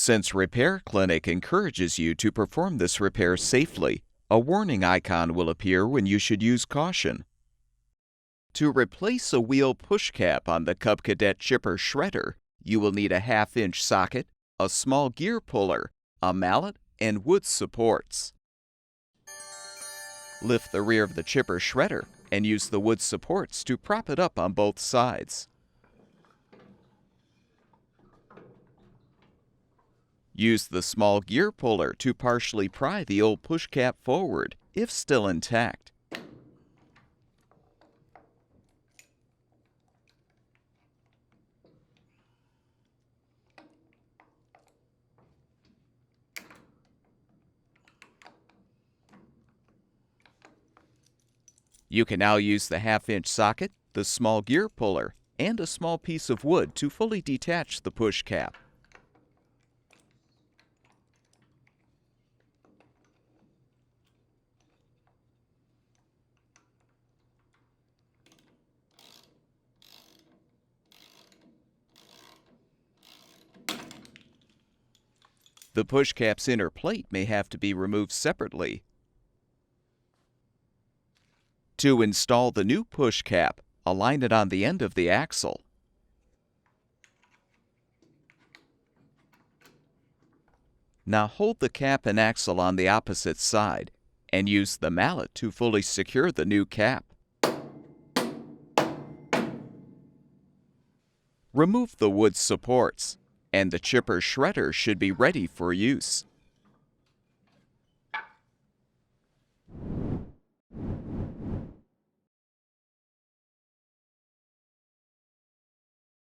Since Repair Clinic encourages you to perform this repair safely, a warning icon will appear when you should use caution. To replace a wheel push cap on the Cub Cadet Chipper Shredder, you will need a 1/2-inch socket, a small gear puller, a mallet, and wood supports. Lift the rear of the chipper shredder and use the wood supports to prop it up on both sides. Use the small gear puller to partially pry the old push cap forward, if still intact. You can now use the 1/2-inch socket, the small gear puller, and a small piece of wood to fully detach the push cap. The push cap's inner plate may have to be removed separately. To install the new push cap, align it on the end of the axle. Now hold the cap and axle on the opposite side and use the mallet to fully secure the new cap. Remove the wood supports, and the chipper shredder should be ready for use.